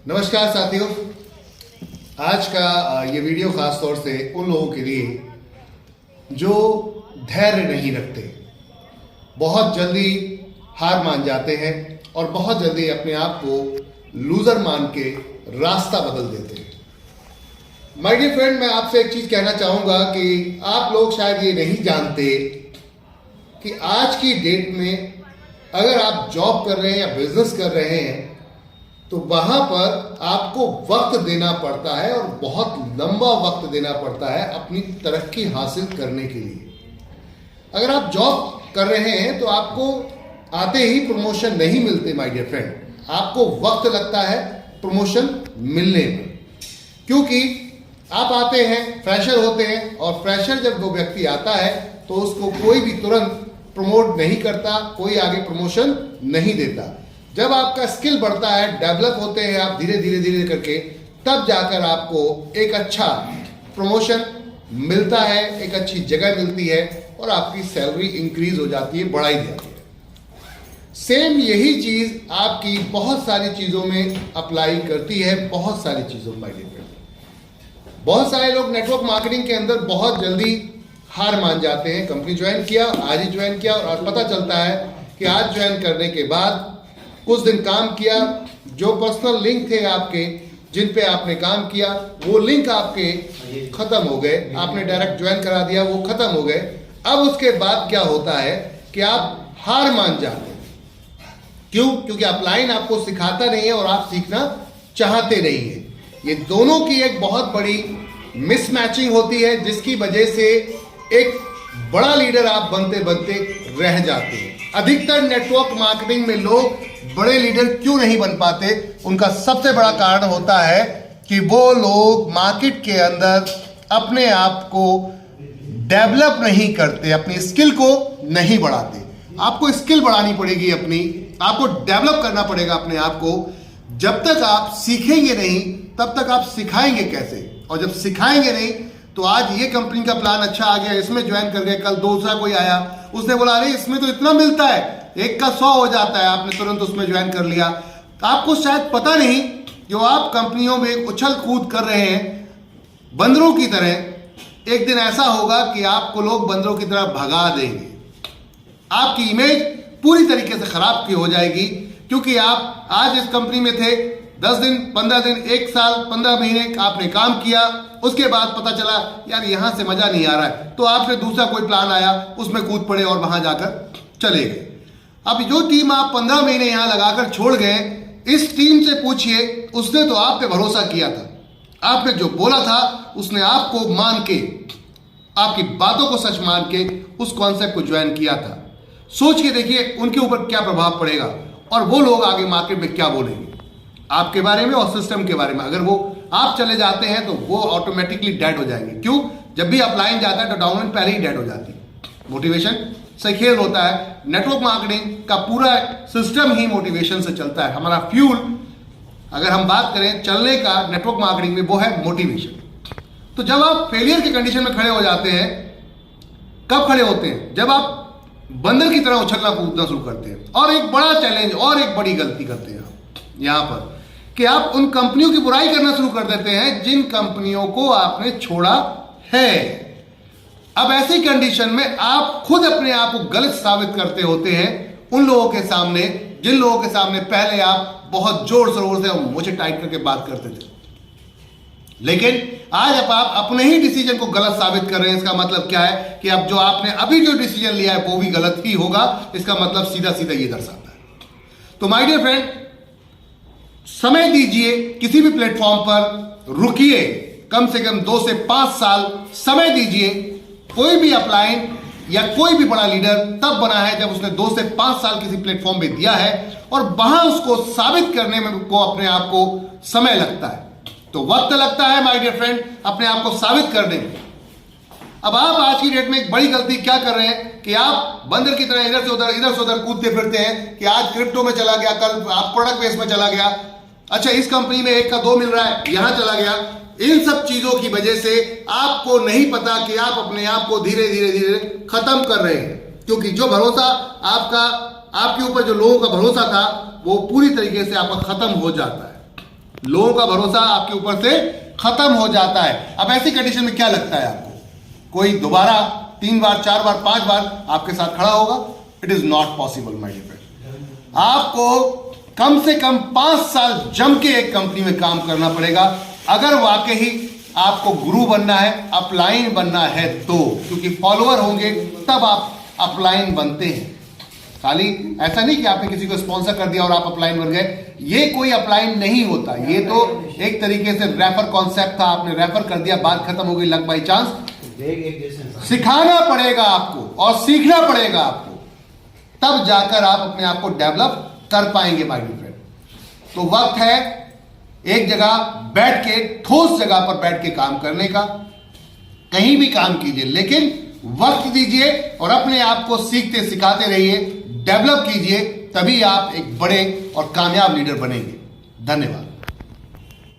नमस्कार साथियों, आज का ये वीडियो खास तौर से उन लोगों के लिए जो धैर्य नहीं रखते, बहुत जल्दी हार मान जाते हैं और बहुत जल्दी अपने आप को लूजर मान के रास्ता बदल देते हैं। माय डियर फ्रेंड, मैं आपसे एक चीज कहना चाहूंगा कि आप लोग शायद ये नहीं जानते कि आज की डेट में अगर आप जॉब कर रहे हैं या बिजनेस कर रहे हैं तो वहां पर आपको वक्त देना पड़ता है और बहुत लंबा वक्त देना पड़ता है अपनी तरक्की हासिल करने के लिए। अगर आप जॉब कर रहे हैं तो आपको आते ही प्रमोशन नहीं मिलते माय डियर फ्रेंड, आपको वक्त लगता है प्रमोशन मिलने में, क्योंकि आप आते हैं, फ्रेशर होते हैं और फ्रेशर जब वो व्यक्ति आता है तो उसको कोई भी तुरंत प्रमोट नहीं करता, कोई आगे प्रमोशन नहीं देता। जब आपका स्किल बढ़ता है, डेवलप होते हैं आप धीरे धीरे करके, तब जाकर आपको एक अच्छा प्रमोशन मिलता है, एक अच्छी जगह मिलती है और आपकी सैलरी इंक्रीज हो जाती है, बढ़ाई जाती है। सेम यही चीज आपकी बहुत सारी चीजों में अप्लाई करती है, बहुत सारी चीजों में। बहुत सारे लोग नेटवर्क मार्केटिंग के अंदर बहुत जल्दी हार मान जाते हैं। कंपनी ज्वाइन किया, आज ही ज्वाइन किया और पता चलता है कि आज ज्वाइन करने के बाद कुछ दिन काम किया, जो पर्सनल लिंक थे आपके जिन पे आपने काम किया वो लिंक आपके खत्म हो गए, आपने डायरेक्ट ज्वाइन करा दिया, वो खत्म हो गए। अब उसके बाद क्या होता है कि आप हार मान जाते हैं। क्यों? क्योंकि अपलाइन आपको सिखाता नहीं है और आप सीखना चाहते नहीं है। ये दोनों की एक बहुत बड़ी मिसमैचिंग होती है, जिसकी वजह से एक बड़ा लीडर आप बनते बनते रह जाते हैं। अधिकतर नेटवर्क मार्केटिंग में लोग बड़े लीडर क्यों नहीं बन पाते? उनका सबसे बड़ा कारण होता है कि वो लोग मार्केट के अंदर अपने आप को डेवलप नहीं करते, अपनी स्किल को नहीं बढ़ाते। आपको स्किल बढ़ानी पड़ेगी अपनी, आपको डेवलप करना पड़ेगा अपने आप को। जब तक आप सीखेंगे नहीं तब तक आप सिखाएंगे कैसे? और जब सिखाएंगे नहीं तो आज ये कंपनी का प्लान अच्छा आ गया, इसमें ज्वाइन कर गए, कल दूसरा कोई आया, उसने बोला अरे इसमें तो इतना मिलता है, 1 का 100 हो जाता है, आपने तुरंत उसमें ज्वाइन कर लिया। आपको शायद पता नहीं, जो आप कंपनियों में उछल कूद कर रहे हैं बंदरों की तरह, एक दिन ऐसा होगा कि आपको लोग बंदरों की तरह भगा देंगे। आपकी इमेज पूरी तरीके से खराब की हो जाएगी, क्योंकि आप आज इस कंपनी में थे, 10 दिन, 15 दिन, 1 साल, 15 महीने आपने काम किया, उसके बाद पता चला यार यहां से मजा नहीं आ रहा है, तो आपने दूसरा कोई प्लान आया, उसमें कूद पड़े और वहां जाकर चले गए। अब जो टीम आप 15 महीने यहां लगाकर छोड़ गए, इस टीम से पूछिए, उसने तो आप पे भरोसा किया था, आपने जो बोला था उसने आपको मान के, आपकी बातों को सच मान के उस कॉन्सेप्ट को ज्वाइन किया था। सोच के देखिए उनके ऊपर क्या प्रभाव पड़ेगा और वो लोग आगे मार्केट में क्या बोलेंगे आपके बारे में और सिस्टम के बारे में। अगर वो आप चले जाते हैं तो वो ऑटोमेटिकली डेड हो जाएंगे। क्यों? जब भी अपलाइन जाता है तो डाउनलाइन पहले ही डेड हो जाती है। मोटिवेशन से खेल होता है। नेटवर्क मार्केटिंग का पूरा सिस्टम ही मोटिवेशन से चलता है। हमारा फ्यूल, अगर हम बात करें चलने का नेटवर्क मार्केटिंग में, वो है मोटिवेशन। तो जब आप फेलियर की कंडीशन में खड़े हो जाते हैं, कब खड़े होते हैं? जब आप बंदर की तरह उछलना कूदना शुरू करते हैं। और एक बड़ा चैलेंज और एक बड़ी गलती करते हैं यहां पर, कि आप उन कंपनियों की बुराई करना शुरू कर देते हैं जिन कंपनियों को आपने छोड़ा है। अब ऐसी कंडीशन में आप खुद अपने आप को गलत साबित करते होते हैं उन लोगों के सामने जिन लोगों के सामने पहले आप बहुत जोर शोर से मुझे टाइट करके बात करते थे। लेकिन आज अब आप अपने ही डिसीजन को गलत साबित कर रहे हैं। इसका मतलब क्या है कि अब जो आपने अभी जो डिसीजन लिया है वो भी गलत ही होगा। इसका मतलब सीधा सीधा ये दर्शाता है। तो माय डियर फ्रेंड, समय दीजिए, किसी भी प्लेटफॉर्म पर रुकिए, कम से कम 2 से 5 साल समय दीजिए। कोई भी अपलाइन या कोई भी बड़ा लीडर तब बना है जब उसने 2 से 5 साल किसी प्लेटफॉर्म पे दिया है और वहां उसको साबित करने में को अपने आप को समय लगता है। तो वक्त लगता है माय डियर फ्रेंड अपने आप को साबित करने में। अब आप आज की डेट में एक बड़ी गलती क्या कर रहे हैं कि आप बंदर की तरह इधर से उधर कूदते फिरते हैं कि आज क्रिप्टो में चला गया, कल आप प्रोडक्ट बेस में चला गया, अच्छा इस कंपनी में 1 का 2 मिल रहा है, यहां चला गया। इन सब चीजों की वजह से आपको नहीं पता कि आप अपने आप को धीरे धीरे खत्म कर रहे हैं, क्योंकि जो भरोसा आपके ऊपर जो लोगों का भरोसा था वो पूरी तरीके से आपका खत्म हो जाता है। लोगों का भरोसा आपके ऊपर से खत्म हो जाता है। अब ऐसी कंडीशन में क्या लगता है आपको, कोई दोबारा 3 बार 4 बार 5 बार आपके साथ खड़ा होगा? It is not possible my dear friend. आपको कम से कम 5 साल जम के एक कंपनी में काम करना पड़ेगा अगर वाकई आपको गुरु बनना है, अपलाइन बनना है तो, क्योंकि फॉलोअर होंगे तब आप अपलाइन बनते हैं। खाली ऐसा नहीं कि आपने किसी को स्पॉन्सर कर दिया और आप अपलाइन बन गए, ये कोई अपलाइन नहीं होता। ये तो एक तरीके से रेफर कॉन्सेप्ट था, आपने रेफर कर दिया, बात खत्म हो गई, लक बाई चांस। सिखाना पड़ेगा आपको और सीखना पड़ेगा आपको, तब जाकर आप अपने आप को डेवलप कर पाएंगे माय डियर फ्रेंड। तो वक्त है एक जगह बैठ के, ठोस जगह पर बैठ के काम करने का। कहीं भी काम कीजिए लेकिन वक्त दीजिए और अपने आप को सीखते सिखाते रहिए, डेवलप कीजिए, तभी आप एक बड़े और कामयाब लीडर बनेंगे। धन्यवाद।